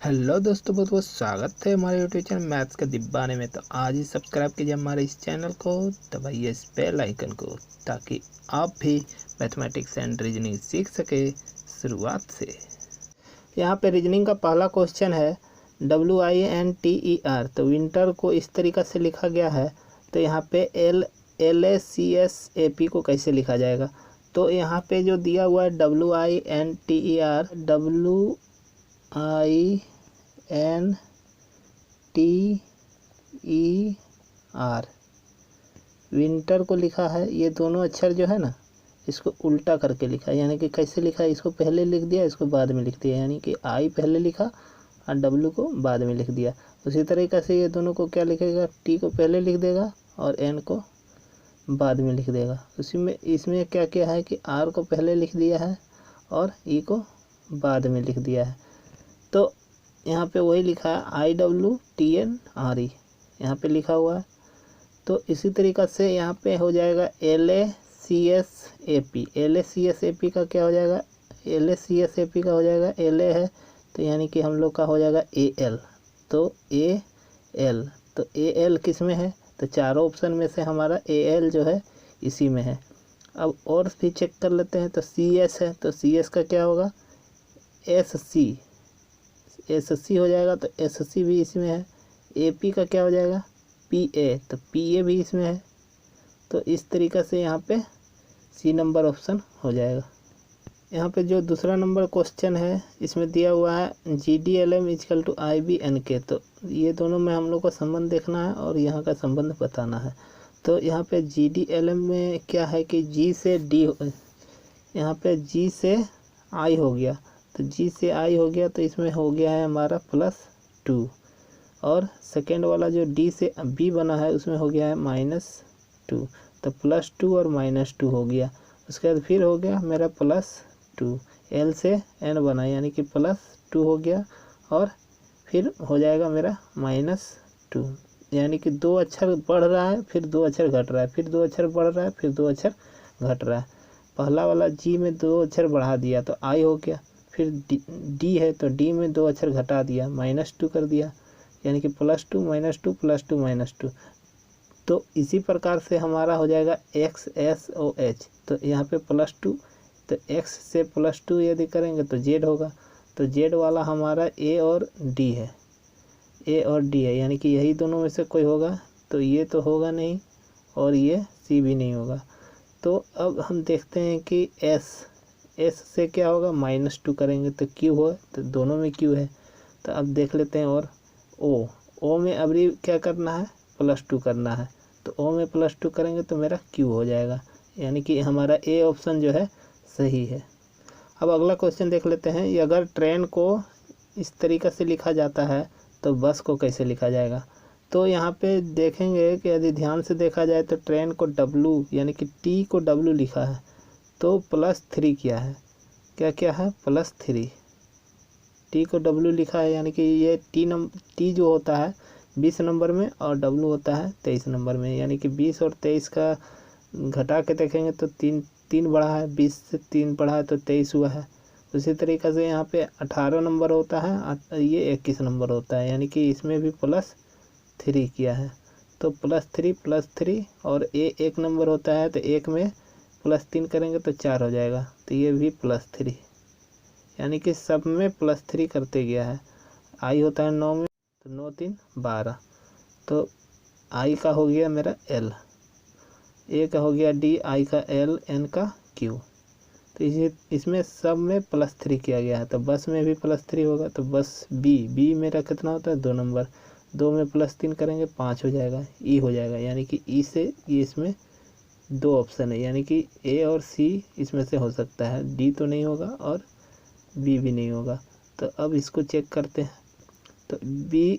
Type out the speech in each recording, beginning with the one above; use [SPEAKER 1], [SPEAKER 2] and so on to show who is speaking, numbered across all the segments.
[SPEAKER 1] Hello दोस्तों, बहुत बहुत स्वागत है हमारे यूट्यूब चैनल मैथ्स का दिब्बाने में। तो आज ही सब्सक्राइब कीजिए हमारे इस चैनल को, दबाइए इस बेल आइकन को ताकि आप भी मैथमेटिक्स एंड रीजनिंग सीख सके शुरुआत से। यहाँ पे रीजनिंग का पहला क्वेश्चन है WINTER। तो विंटर को इस तरीक़ा से लिखा गया है। तो यहाँ पे LACSAP को कैसे लिखा जाएगा। तो यहाँ पे जो दिया हुआ है WINTER, WINTER विंटर को लिखा है। ये दोनों अक्षर जो है ना, इसको उल्टा करके लिखा है। यानी कि कैसे लिखा है, इसको पहले लिख दिया, इसको बाद में लिख दिया। यानी कि आई पहले लिखा और डब्लू को बाद में लिख दिया। उसी तरीक़े से ये दोनों को क्या लिखेगा, टी को पहले लिख देगा और एन को बाद में लिख देगा। उसी में इसमें क्या क्या है कि आर को पहले लिख दिया है और ई को बाद में लिख दिया है। तो यहाँ पे वही लिखा है IWTNRE यहाँ पे लिखा हुआ है। तो इसी तरीक़ा से यहाँ पे हो जाएगा LACSAP। LACSAP का क्या हो जाएगा, LACSAP का हो जाएगा LA है तो यानी कि हम लोग का हो जाएगा AL। तो AL, तो AL किस में है, तो चारों ऑप्शन में से हमारा AL जो है इसी में है। अब और भी चेक कर लेते हैं। तो CS है, तो CS का क्या होगा, SC हो जाएगा। तो SC भी इसमें है। AP का क्या हो जाएगा, PA, तो PA भी इसमें है। तो इस तरीक़ा से यहाँ पे C नंबर ऑप्शन हो जाएगा। यहाँ पे जो दूसरा नंबर क्वेश्चन है, इसमें दिया हुआ है GDLM = IBNK। तो ये दोनों में हम लोग को संबंध देखना है और यहाँ का संबंध बताना है। तो यहाँ पे GDLM में क्या है कि G से D, यहाँ पे G से I हो गया। तो G से I हो गया तो इसमें हो गया है हमारा +2। और सेकेंड वाला जो D से B बना है उसमें हो गया है -2। तो +2 और -2 हो गया। उसके बाद फिर हो गया मेरा +2। L से N बना यानी कि +2 हो गया और फिर हो जाएगा मेरा -2। यानी कि 2 अक्षर बढ़ रहा है, फिर 2 अक्षर घट रहा है, फिर 2 अक्षर बढ़ रहा है, फिर 2 अक्षर घट रहा है। पहला वाला G में 2 अक्षर बढ़ा दिया तो I हो गया। फिर D है तो D में 2 अक्षर घटा दिया, -2 कर दिया, यानी कि +2 -2 +2 -2। तो इसी प्रकार से हमारा हो जाएगा XSOH। तो यहाँ पे +2, तो X से +2 यदि करेंगे तो Z होगा। तो Z वाला हमारा A और D है, A और D है, यानी कि यही दोनों में से कोई होगा। तो ये तो होगा नहीं और ये C भी नहीं होगा। तो अब हम देखते हैं कि S से क्या होगा, -2 करेंगे तो Q हो, तो दोनों में Q है। तो अब देख लेते हैं। और O में अभी क्या करना है, +2 करना है। तो O में +2 करेंगे तो मेरा Q हो जाएगा, यानी कि हमारा A ऑप्शन जो है सही है। अब अगला क्वेश्चन देख लेते हैं। ये अगर ट्रेन को इस तरीक़े से लिखा जाता है तो बस को कैसे लिखा जाएगा। तो यहाँ पे देखेंगे कि यदि ध्यान से देखा जाए तो ट्रेन को W यानी कि T को W लिखा है तो +3 किया है। क्या क्या है, +3। T को W लिखा है यानी कि ये T जो होता है 20 नंबर में और W होता है 23 नंबर में। यानी कि 20 और 23 का घटा के देखेंगे तो 3 बढ़ा है, 20 से 3 बढ़ा है तो 23 हुआ है। उसी तरीक़े से यहाँ पे 18 नंबर होता है, ये 21 नंबर होता है, यानी कि इसमें भी +3 किया है। तो +3 और एक नंबर होता है तो एक में +3 करेंगे तो 4 हो जाएगा। तो ये भी +3, यानी कि सब में +3 करते गया है। I होता है 9 में, तो 9 3 12। तो I का हो गया मेरा L, A का हो गया D, I का L, N का Q। तो इसमें सब में +3 किया गया है। तो बस में भी +3 होगा। तो बस B मेरा कितना होता है, 2 नंबर, 2 में +3 करेंगे 5 हो जाएगा, E हो जाएगा। यानी कि E से ये इसमें 2 ऑप्शन है, यानी कि A और C इसमें से हो सकता है, D तो नहीं होगा और B भी नहीं होगा। तो अब इसको चेक करते हैं। तो B,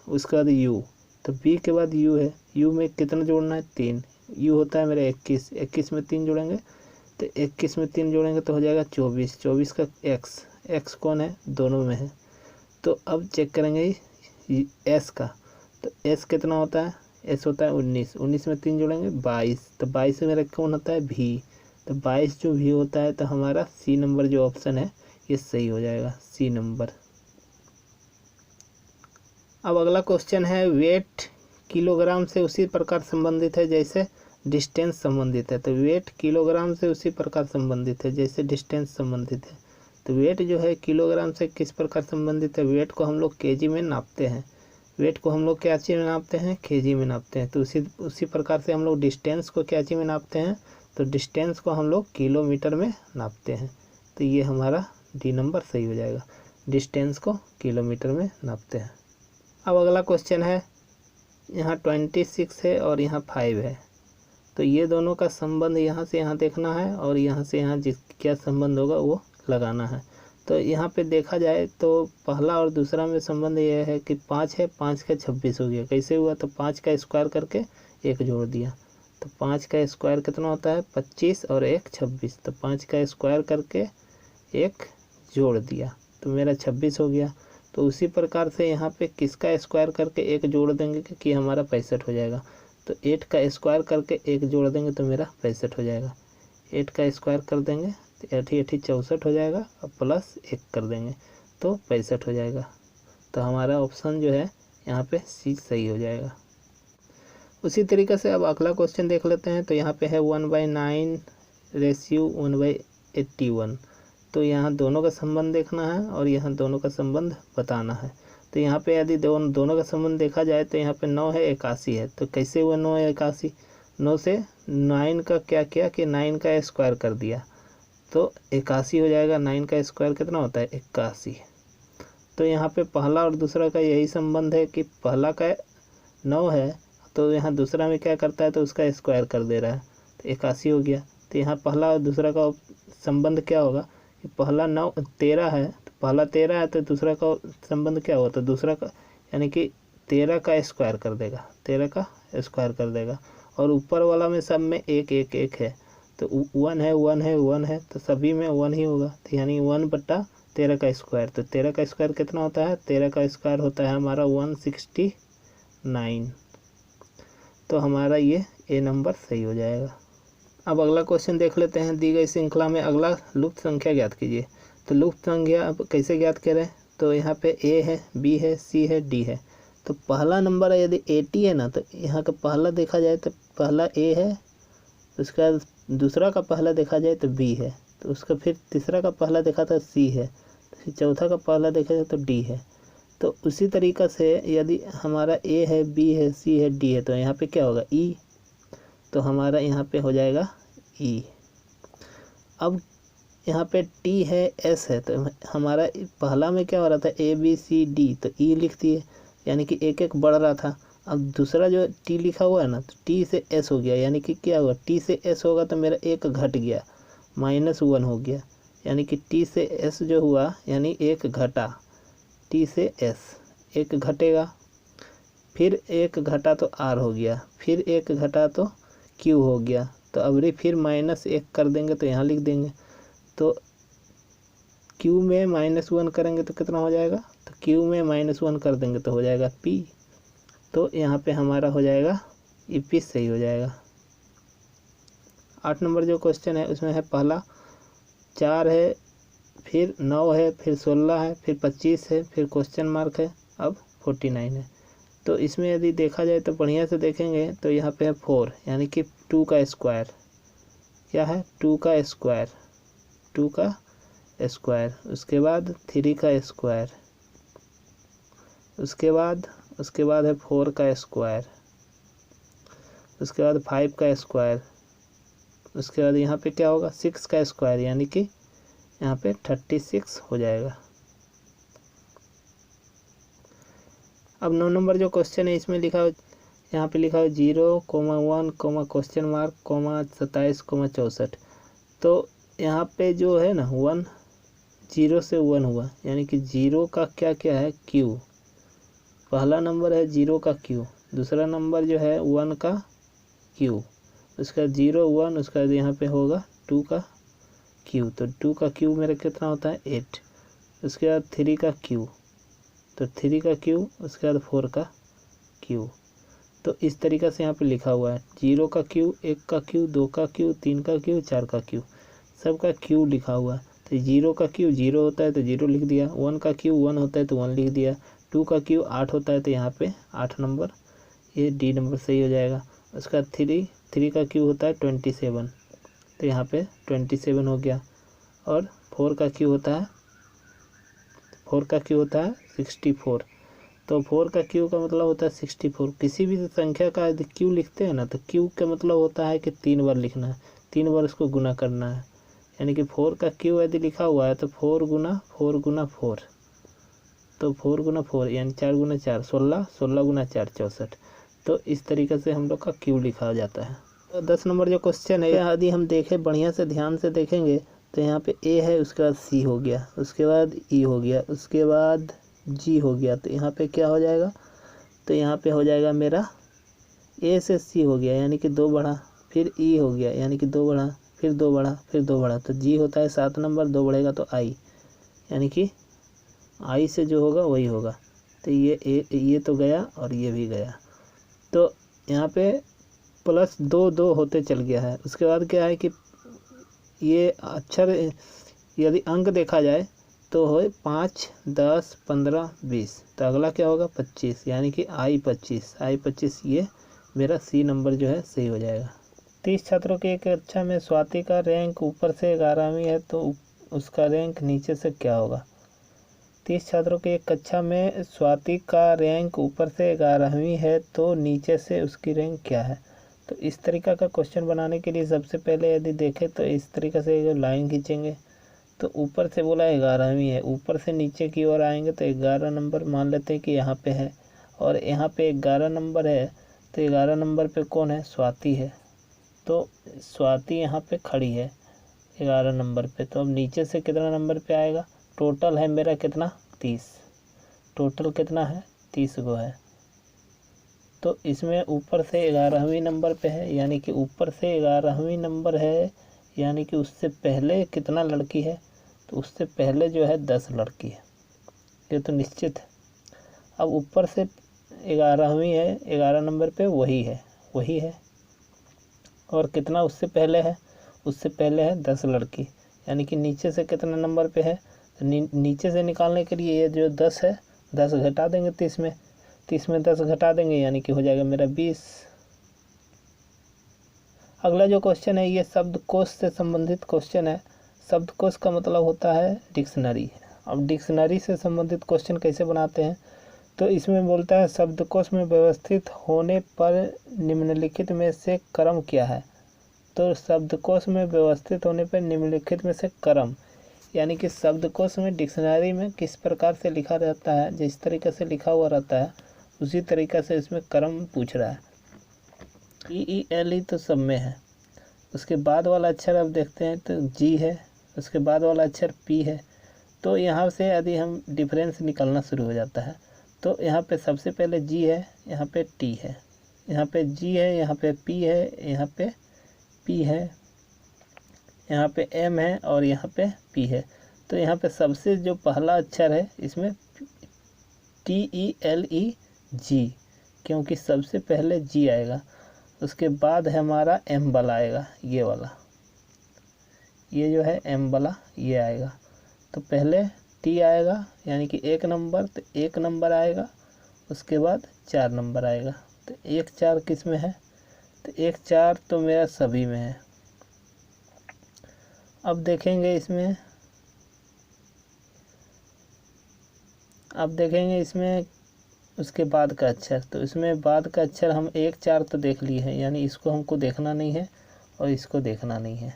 [SPEAKER 1] उसके बाद U, तो B के बाद U है। U में कितना जोड़ना है, 3। U होता है मेरा 21, 21 में 3 जोड़ेंगे तो 21 में 3 जोड़ेंगे तो हो जाएगा 24, 24 का X कौन है, दोनों में है। तो अब चेक करेंगे S का। तो S कितना होता है, S होता है 19, 19 में 3 जोड़ेंगे 22। तो 22 में मेरा कौन होता है, V। तो 22 जो V होता है तो हमारा C नंबर जो ऑप्शन है ये सही हो जाएगा, C नंबर। अब अगला क्वेश्चन है वेट किलोग्राम से उसी प्रकार संबंधित है जैसे डिस्टेंस संबंधित है। तो वेट किलोग्राम से उसी प्रकार संबंधित है जैसे डिस्टेंस संबंधित है। तो वेट जो है किलोग्राम से किस प्रकार संबंधित है, वेट को हम लोग केजी में नापते हैं। वेट को हम लोग क्या चीज़ में नापते हैं, केजी में नापते हैं। तो उसी प्रकार से हम लोग डिस्टेंस को क्या चीज़ में नापते हैं, तो डिस्टेंस को हम लोग किलोमीटर में नापते हैं। तो ये हमारा डी नंबर सही हो जाएगा, डिस्टेंस को किलोमीटर में नापते हैं। अब अगला क्वेश्चन है, यहाँ 26 है और यहाँ 5 है। तो ये दोनों का संबंध यहाँ से यहाँ देखना है और यहाँ से यहाँ जिस क्या संबंध होगा वो लगाना है। तो यहाँ पे देखा जाए तो पहला और दूसरा में संबंध ये है कि 5 है, 5 का 26 हो गया। कैसे हुआ, तो 5 का स्क्वायर करके 1 जोड़ दिया। तो 5 का स्क्वायर कितना होता है, 25 और 1 26। तो 5 का स्क्वायर करके 1 जोड़ दिया तो मेरा 26 हो गया। तो उसी प्रकार से यहाँ पे किसका स्क्वायर करके 1 जोड़ देंगे कि हमारा 65 हो जाएगा। तो 8 का स्क्वायर करके 1 जोड़ देंगे तो मेरा 65 हो जाएगा। 8 का स्क्वायर कर देंगे तो 8 8 64 हो जाएगा और प्लस 1 कर देंगे तो 65 हो जाएगा। तो हमारा ऑप्शन जो है यहाँ पे सी सही हो जाएगा। उसी तरीके से अब अगला क्वेश्चन देख लेते हैं। तो यहाँ पे है 1/9 रेशियो 1/81। तो यहाँ दोनों का संबंध देखना है और यहाँ दोनों का संबंध बताना है। तो यहाँ पे यदि दोनों का संबंध देखा जाए तो यहाँ पे 9 है 81 है। तो कैसे हुआ 9 है 81, 9 से 9 का क्या किया कि 9 का स्क्वायर कर दिया तो 81 हो जाएगा। 9 का स्क्वायर कितना होता है, 81। तो यहाँ पे पहला और दूसरा का यही संबंध है कि पहला का 9 है तो यहाँ दूसरा में क्या करता है तो उसका स्क्वायर कर दे रहा है तो 81 हो गया। तो यहाँ पहला और दूसरा का संबंध क्या होगा कि पहला 9 13 है, तो पहला 13 है तो दूसरा का संबंध क्या होगा, तो दूसरा का यानी कि 13 का स्क्वायर कर देगा, 13 का स्क्वायर कर देगा। और ऊपर वाला में सब में 1 1 1 है तो 1 है 1 है 1 है तो सभी में 1 ही होगा। तो यानी 1/13 का स्क्वायर। तो 13 का स्क्वायर कितना होता है, 13 का स्क्वायर होता है हमारा 169। तो हमारा ये ए नंबर सही हो जाएगा। अब अगला क्वेश्चन देख लेते हैं। दी गई श्रृंखला में अगला लुप्त संख्या ज्ञात कीजिए। तो लुप्त संख्या अब कैसे ज्ञात करें, तो यहाँ पे ए है, बी है, सी है, डी है। तो पहला नंबर है यदि 80 है ना, तो यहाँ का पहला देखा जाए तो पहला ए है, उसका दूसरा का पहला देखा जाए तो बी है, तो उसका फिर तीसरा का पहला देखा था सी है, तो फिर चौथा का पहला देखा जाए तो डी है। तो उसी तरीक़ा से यदि हमारा ए है, बी है, सी है, डी है तो यहाँ पे क्या होगा ई। तो हमारा यहाँ पे हो जाएगा ई। अब यहाँ पे टी है, एस है, तो हमारा पहला में क्या हो रहा था ए बी सी डी, तो ई लिख दिए यानी कि एक एक बढ़ रहा था। अब दूसरा जो टी लिखा हुआ है ना, तो टी से एस हो गया यानी कि क्या हुआ, टी से एस होगा तो मेरा एक घट गया, -1 हो गया। यानी कि टी से एस जो हुआ यानी एक घटा, टी से एस एक घटेगा, फिर एक घटा तो आर हो गया, फिर एक घटा तो क्यू हो गया। तो अबरी फिर -1 कर देंगे तो यहाँ लिख देंगे। तो क्यू में -1 करेंगे तो कितना हो जाएगा, तो क्यू में -1 कर देंगे तो हो जाएगा पी। तो यहाँ पे हमारा हो जाएगा ई पी सही हो जाएगा। 8 नंबर जो क्वेश्चन है उसमें है पहला 4 है, फिर 9 है, फिर 16 है, फिर 25 है, फिर क्वेश्चन मार्क है, अब 49 है। तो इसमें यदि देखा जाए तो बढ़िया से देखेंगे तो यहाँ पे है 4 यानी कि 2 का स्क्वायर, क्या है 2 का स्क्वायर, 2 का स्क्वायर, उसके बाद 3 का स्क्वायर, उसके बाद है 4 का स्क्वायर, उसके बाद 5 का स्क्वायर, उसके बाद यहाँ पे क्या होगा 6 का स्क्वायर यानी कि यहाँ पे 36 हो जाएगा। अब 9 नंबर जो क्वेश्चन है इसमें लिखा हो, यहाँ पे लिखा हो 0,1, क्वेश्चन मार्क, 27, 64। तो यहाँ पे जो है ना 1 0 से 1 हुआ यानी कि 0 का क्या क्या है क्यू, पहला नंबर है 0 का क्यू, दूसरा नंबर जो है 1 का क्यू, उसका 0 1, उसका यहाँ पे होगा 2 का क्यू। तो 2 का क्यू मेरा कितना होता है 8, उसके बाद 3 का क्यू, तो 3 का क्यू, उसके बाद 4 का क्यू। तो इस तरीक़ा से यहाँ पे लिखा हुआ है 0 का क्यू, 1 का क्यू, 2 का क्यू, 3 का क्यू, 4 का क्यू, सबका क्यू लिखा हुआ है। तो 0 का क्यू 0 होता है तो 0 लिख दिया, 1 का क्यू 1 होता है तो 1 लिख दिया, 2 का क्यू 8 होता है तो यहाँ पे 8 नंबर, ये डी नंबर सही हो जाएगा। उसका 3 का क्यू होता है 27 तो यहाँ पे 27 हो गया। और 4 का क्यू होता है 64 तो 4 का क्यू का मतलब होता है 64। किसी भी संख्या का यदि क्यू लिखते हैं ना तो क्यू का मतलब होता है कि 3 बार लिखना है, 3 बार उसको गुना करना है। यानी कि 4 का क्यू यदि लिखा हुआ है तो 4 गुना 4 तो 4 गुना 4 यानी 4 गुना 4 16, 16 गुना 4 64। तो इस तरीके से हम लोग का क्यू लिखा जाता है। तो 10 नंबर जो क्वेश्चन है यदि हम देखें बढ़िया से ध्यान से देखेंगे तो यहाँ पे ए है, उसके बाद सी हो गया, उसके बाद ई हो गया, उसके बाद जी हो गया। तो यहाँ पे क्या हो जाएगा, तो यहाँ पे हो जाएगा मेरा ए से सी हो गया यानी कि 2 बढ़ा, फिर ई हो गया यानी कि 2 बढ़ा, फिर 2 बढ़ा, फिर 2 बढ़ा। तो जी होता है 7 नंबर, 2 बढ़ेगा तो आई, यानी कि आई से जो होगा वही होगा। तो ये तो गया और ये भी गया। तो यहाँ पे प्लस 2 2 होते चल गया है। उसके बाद क्या है कि ये अक्षर यदि अंक देखा जाए तो हो 5 10 15 20। तो अगला क्या होगा 25 यानी कि आई 25 ये मेरा सी नंबर जो है सही हो जाएगा। 30 छात्रों की एक कक्षा में स्वाति का रैंक ऊपर से 11वीं है तो उसका रैंक नीचे से क्या होगा। 30 छात्रों की एक कक्षा में स्वाति का रैंक ऊपर से 11वीं है तो नीचे से उसकी रैंक क्या है। तो इस तरीक़ा का क्वेश्चन बनाने के लिए सबसे पहले यदि देखें तो इस तरीक़े से जो लाइन खींचेंगे तो ऊपर से बोला 11वीं है, ऊपर से नीचे की ओर आएंगे तो 11 नंबर मान लेते हैं कि यहाँ पे है और यहाँ पे 11 नंबर है। तो 11 नंबर पे कौन है, स्वाति है। तो स्वाति यहाँ पे खड़ी है 11 नंबर पे। तो अब नीचे से कितना नंबर पे आएगा, टोटल है मेरा कितना 30, टोटल कितना है 30 गो है। तो इसमें ऊपर से 11वीं नंबर पे है यानी कि ऊपर से 11वीं नंबर है यानी कि उससे पहले कितना लड़की है, तो उससे पहले जो है 10 लड़की है, ये तो निश्चित है। अब ऊपर से 11वीं है, 11 नंबर पे वही है और कितना उससे पहले है, उससे पहले है 10 लड़की यानी कि नीचे से कितना नंबर पे है। तो नीचे से निकालने के लिए ये जो 10 है 10 घटा देंगे 30 में, 30 में 10 घटा देंगे यानी कि हो जाएगा मेरा 20। अगला जो क्वेश्चन है ये शब्दकोश से संबंधित क्वेश्चन है। शब्दकोश का मतलब होता है डिक्शनरी। अब डिक्शनरी से संबंधित क्वेश्चन कैसे बनाते हैं, तो इसमें बोलता है शब्दकोश में व्यवस्थित होने पर निम्नलिखित में से क्रम क्या है। तो शब्दकोश में व्यवस्थित होने पर निम्नलिखित में से क्रम यानी कि शब्दकोश में डिक्शनरी में किस प्रकार से लिखा रहता है, जिस तरीके से लिखा हुआ रहता है उसी तरीक़े से इसमें क्रम पूछ रहा है। EELE तो सब में है। उसके बाद वाला अक्षर अब देखते हैं तो जी है, उसके बाद वाला अक्षर पी है। तो यहाँ से यदि हम डिफरेंस निकालना शुरू हो जाता है तो यहाँ पे सबसे पहले जी है, यहाँ पे टी है, यहाँ पे जी है, यहाँ पे पी है, यहाँ पे पी है, यहाँ पे एम है और यहाँ पे पी है। तो यहाँ पे सबसे जो पहला अक्षर है इसमें TELE जी, क्योंकि सबसे पहले जी आएगा। उसके बाद है हमारा एम वाला आएगा, ये वाला, ये जो है एम वाला ये आएगा। तो पहले टी आएगा यानी कि 1 नंबर, तो 1 नंबर आएगा, उसके बाद 4 नंबर आएगा। तो 1 4 किस में है, तो 1 4 तो मेरा सभी में है। अब देखेंगे इसमें उसके बाद का अक्षर। तो इसमें बाद का अक्षर हम 1 4 तो देख लिए हैं यानी इसको हमको देखना नहीं है और इसको देखना नहीं है।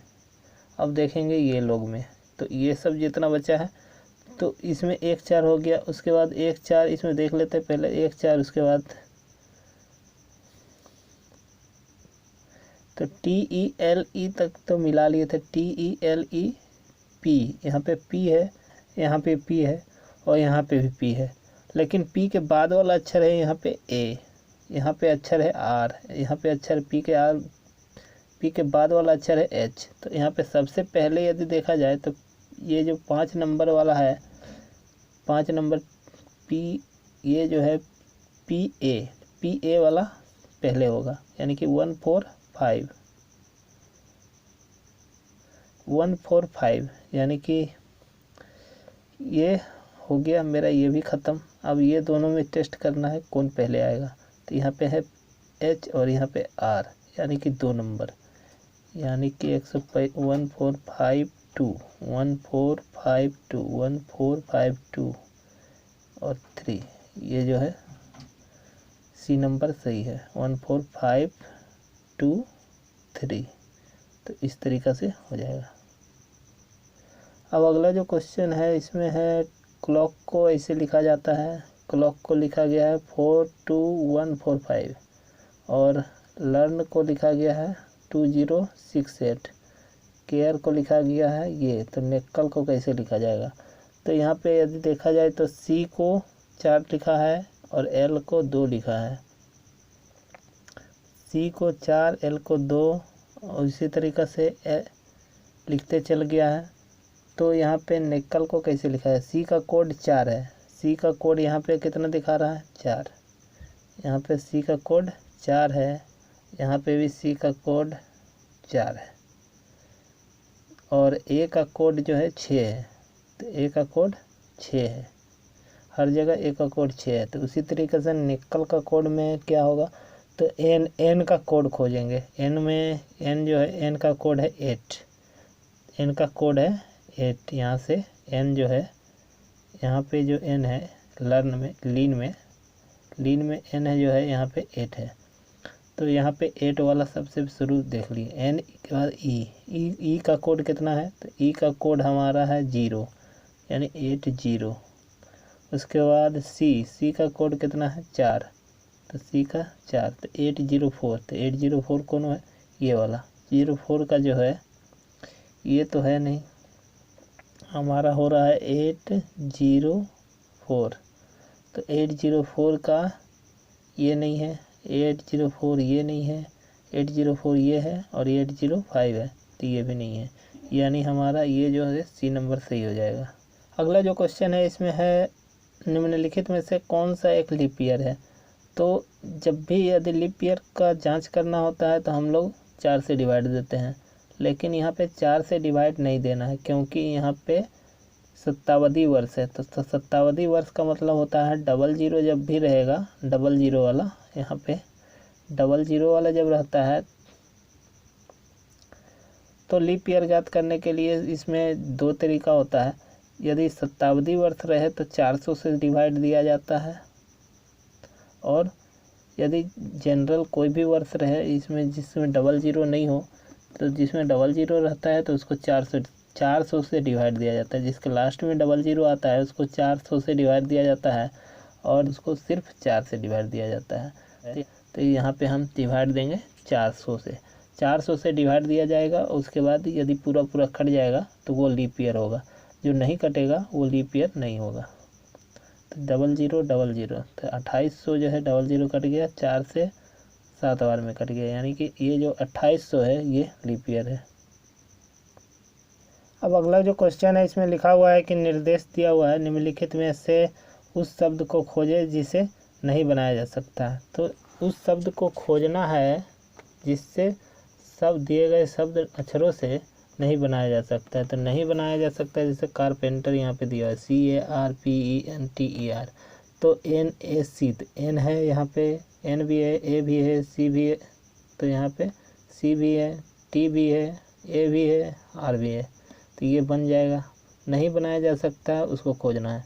[SPEAKER 1] अब देखेंगे ये लोग में, तो ये सब जितना बचा है तो इसमें 1 4 हो गया। उसके बाद 1 4 इसमें देख लेते हैं, पहले 1 4 उसके बाद तो TELE तक तो मिला लिए थे, TELE पी, यहाँ पे पी है, यहाँ पे पी है और यहाँ पे भी पी है। लेकिन पी के बाद वाला अक्षर है यहाँ पे ए, यहाँ पे अक्षर है आर, यहाँ पे अक्षर पी के बाद वाला अक्षर है एच। तो यहाँ पे सबसे पहले यदि देखा जाए तो ये जो 5 नंबर वाला है, 5 नंबर पी, ये जो है पी ए वाला पहले होगा यानी कि 1 4 5 यानी कि ये हो गया मेरा ये भी ख़त्म। अब ये दोनों में टेस्ट करना है कौन पहले आएगा। तो यहाँ पे है H और यहाँ पे R, यानी कि 2 नंबर, यानी कि 1452 1452 1452 और 3, ये जो है सी नंबर सही है 1452 तो इस तरीक़ा से हो जाएगा। अब अगला जो क्वेश्चन है इसमें है क्लॉक को ऐसे लिखा जाता है, क्लॉक को लिखा गया है 42145 और लर्न को लिखा गया है 2068, केयर को लिखा गया है ये। तो नेक्कल को कैसे लिखा जाएगा। तो यहाँ पे यदि देखा जाए तो सी को 4 लिखा है और एल को 2 लिखा है। सी को 4 एल को 2 और इसी तरीक़ा से लिखते चल गया है। तो यहाँ पे नेक्कल को कैसे लिखा है। सी का कोड 4 है, सी का कोड यहाँ पे कितना दिखा रहा है 4, यहाँ पे सी का कोड 4 है, यहाँ पे भी सी का कोड 4 है और ए का कोड जो है 6 है। तो ए का कोड 6 है, हर जगह ए का कोड 6 है। तो उसी तरीके से निक्कल का कोड में क्या होगा, तो एन का कोड खोजेंगे। एन में एन जो है एन का कोड है 8, एन का कोड है 8। यहाँ से एन जो है यहाँ पे जो एन है लर्न में लीन में एन है जो है यहाँ पे 8 है। तो यहाँ पे 8 वाला सबसे शुरू देख लिए। एन के बाद ई का कोड कितना है, तो ई का कोड हमारा है 0 यानी 80। उसके बाद सी का कोड कितना है 4, तो सी का 4 तो 804। तो 804 कौन है, ये वाला 04 का जो है ये तो है नहीं, हमारा हो रहा है 804। तो 804 का ये नहीं है, 804 ये नहीं है, 804 ये है और 805 है, तो ये भी नहीं है। यानी हमारा ये जो है सी नंबर सही हो जाएगा। अगला जो क्वेश्चन है इसमें है निम्नलिखित में से कौन सा एक लीप ईयर है। तो जब भी यदि लीप ईयर का जांच करना होता है तो हम लोग 4 से डिवाइड देते हैं, लेकिन यहाँ पे 4 से डिवाइड नहीं देना है क्योंकि यहाँ पे सत्तावधि वर्ष है। तो सत्तावधि वर्ष का मतलब होता है 00 जब भी रहेगा, 00 वाला, यहाँ पे 00 वाला जब रहता है तो लीप ईयर ज्ञात करने के लिए इसमें 2 तरीका होता है। यदि सत्तावधि वर्ष रहे तो 400 से डिवाइड दिया जाता है, और यदि जनरल कोई भी वर्ष रहे इसमें जिसमें 00 नहीं हो, तो जिसमें 00 रहता है तो उसको 400 से डिवाइड दिया जाता है। जिसके लास्ट में 00 आता है उसको 400 से डिवाइड दिया जाता है और उसको सिर्फ 4 से डिवाइड दिया जाता है। तो यहाँ पे हम डिवाइड देंगे 400 से, 400 से डिवाइड दिया जाएगा। उसके बाद यदि पूरा कट जाएगा तो वो लीप ईयर होगा, जो नहीं कटेगा वो लीप ईयर नहीं होगा। तो 00 00 तो 2800 जो है 00 कट गया, 4 से 7 बार में कट गया, यानी कि ये जो 2800 है ये लीप ईयर है। अब अगला जो क्वेश्चन है इसमें लिखा हुआ है कि निर्देश दिया हुआ है निम्नलिखित में से उस शब्द को खोजें जिसे नहीं बनाया जा सकता है। तो उस शब्द को खोजना है जिससे सब दिए गए शब्द अक्षरों से नहीं बनाया जा सकता है। तो नहीं बनाया जा सकता है जैसे कारपेंटर यहाँ पे दिया है CARPENTER, तो NAC, तो N है यहाँ पे, N भी है, A भी है, C भी है, तो यहाँ पे C भी है, T भी है, A भी है, R भी है, तो ये बन जाएगा। नहीं बनाया जा सकता है उसको खोजना है।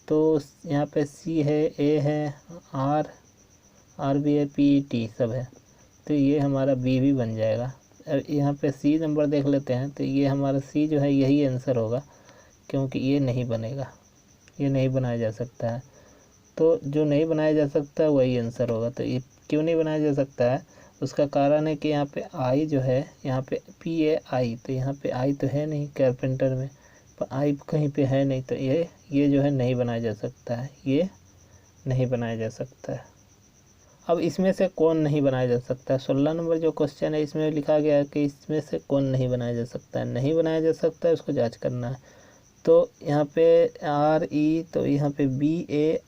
[SPEAKER 1] तो यहाँ पे C है, A है, R भी है, PET सब है, तो ये हमारा B भी बन जाएगा। अब यहाँ पे C नंबर देख लेते हैं, तो ये हमारा C जो है यही आंसर होगा क्योंकि ये नहीं बनेगा, ये नहीं बनाया जा सकता है। तो जो नहीं बनाया जा सकता वही आंसर होगा। तो ये क्यों नहीं बनाया जा सकता है, उसका कारण है कि यहाँ पे I जो है, यहाँ पे PAI, तो यहाँ पे I तो है नहीं कारपेंटर में, पर I कहीं पे है नहीं, तो ये जो है नहीं बनाया जा सकता है, ये नहीं बनाया जा सकता है। अब इसमें से कौन नहीं बनाया जा सकता है। 16 नंबर जो क्वेश्चन है इसमें लिखा गया है कि इसमें से कौन नहीं बनाया जा सकता है। नहीं बनाया जा सकता है उसको जांच करना है। तो यहाँ पे RE, तो यहाँ पे BRAIN,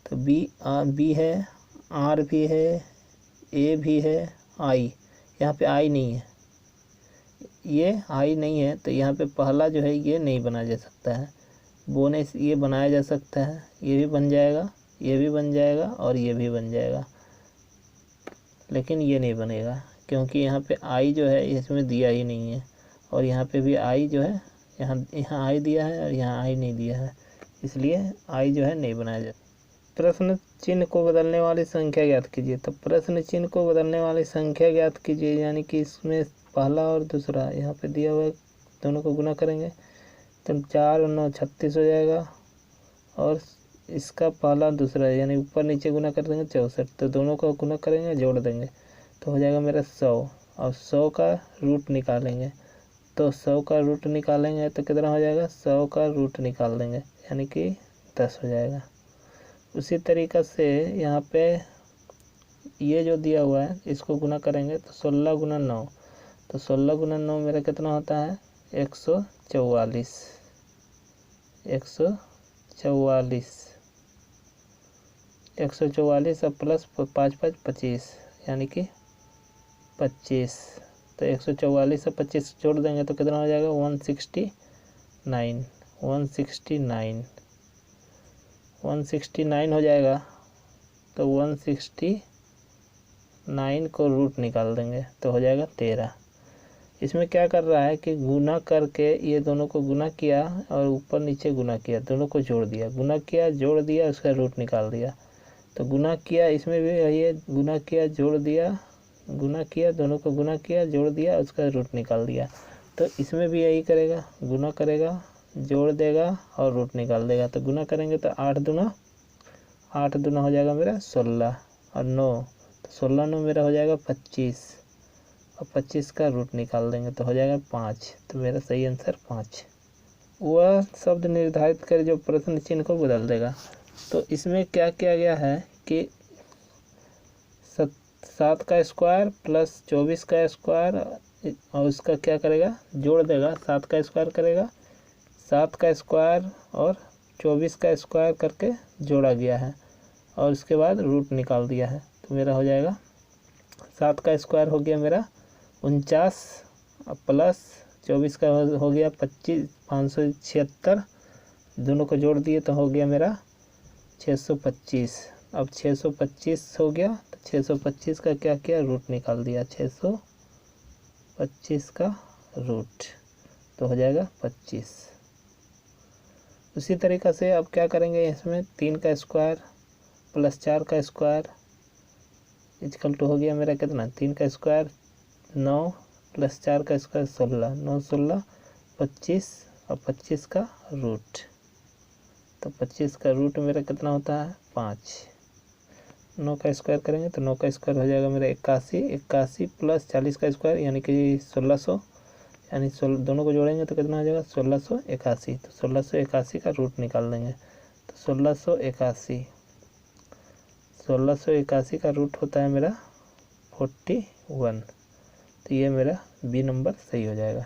[SPEAKER 1] तो B है, R भी है, A भी है, I, यहाँ पे I नहीं है, ये आई नहीं है तो यहाँ पे पहला जो है ये नहीं बनाया जा सकता है। बोनस ये बनाया जा सकता है, ये भी बन जाएगा, ये भी बन जाएगा और ये भी बन जाएगा, लेकिन ये नहीं बनेगा क्योंकि यहाँ पे आई जो है इसमें दिया ही नहीं है, और यहाँ पे भी आई जो है यहाँ आई दिया है और यहाँ आई नहीं दिया है, इसलिए आई जो है नहीं बनाया जाता। प्रश्न चिन्ह को बदलने वाली संख्या ज्ञात कीजिए। तो प्रश्न चिन्ह को बदलने वाली संख्या ज्ञात कीजिए, यानी कि इसमें पहला और दूसरा यहाँ पे दिया हुआ है, दोनों को गुना करेंगे तो 4 और 9 36 हो जाएगा, और इसका पहला दूसरा यानी ऊपर नीचे गुना कर देंगे 64, तो दोनों को गुना करेंगे जोड़ देंगे तो हो जाएगा मेरा 100, और 100 का रूट निकालेंगे, तो 100 का रूट निकालेंगे तो कितना हो जाएगा, 100 का रूट निकाल देंगे यानी कि 10 हो जाएगा। उसी तरीक़ा से यहाँ पे ये जो दिया हुआ है इसको गुना करेंगे तो 16 गुना 9, तो 16 गुना 9 मेरा कितना होता है 144, 144 अब प्लस 5 5 25 यानी कि 25, तो 144 और 25 जोड़ देंगे तो कितना हो जाएगा 169 हो जाएगा। तो 169 को रूट निकाल देंगे तो हो जाएगा 13। इसमें क्या कर रहा है कि गुना करके ये दोनों को गुना किया और ऊपर नीचे गुना किया, दोनों को जोड़ दिया, गुना किया जोड़ दिया, उसका रूट निकाल दिया। तो गुना किया इसमें भी यही है, गुना किया जोड़ दिया, गुना किया, दोनों को गुना किया जोड़ दिया, उसका रूट निकाल दिया। तो इसमें भी यही करेगा, गुना करेगा जोड़ देगा और रूट निकाल देगा। तो गुना करेंगे तो 8 दूना हो जाएगा मेरा 16 और 9, तो 16 9 मेरा हो जाएगा 25, और 25 का रूट निकाल देंगे तो हो जाएगा 5। तो मेरा सही आंसर 5। वह शब्द निर्धारित कर जो प्रश्न चिन्ह को बदल देगा। तो इसमें क्या किया गया है कि 7 का स्क्वायर प्लस 24 का स्क्वायर और उसका क्या करेगा जोड़ देगा, 7 का स्क्वायर करेगा, 7 का स्क्वायर और 24 का स्क्वायर करके जोड़ा गया है और उसके बाद रूट निकाल दिया है। तो मेरा हो जाएगा 7 का स्क्वायर हो गया मेरा 49 प्लस 24 का हो गया 576, दोनों को जोड़ दिए तो हो गया मेरा 625। अब 625 हो गया तो 625 का क्या किया रूट निकाल दिया, 625 का रूट तो हो जाएगा 25। उसी तरीक़ा से अब क्या करेंगे, इसमें 3 का स्क्वायर प्लस 4 का स्क्वायर इक्वल टू हो गया मेरा कितना 3 का स्क्वायर 9 प्लस 4 का स्क्वायर 16, 9 16 25 और 25 का रूट, तो 25 का रूट मेरा कितना होता है 5। 9 का स्क्वायर करेंगे तो 9 का स्क्वायर हो जाएगा मेरा 81 प्लस 40 का स्क्वायर यानी कि 1600, यानी दोनों को जोड़ेंगे तो कितना हो जाएगा 1681। तो 1681 का रूट निकाल देंगे तो 1681 का रूट होता है मेरा 41। तो ये मेरा बी नंबर सही हो जाएगा।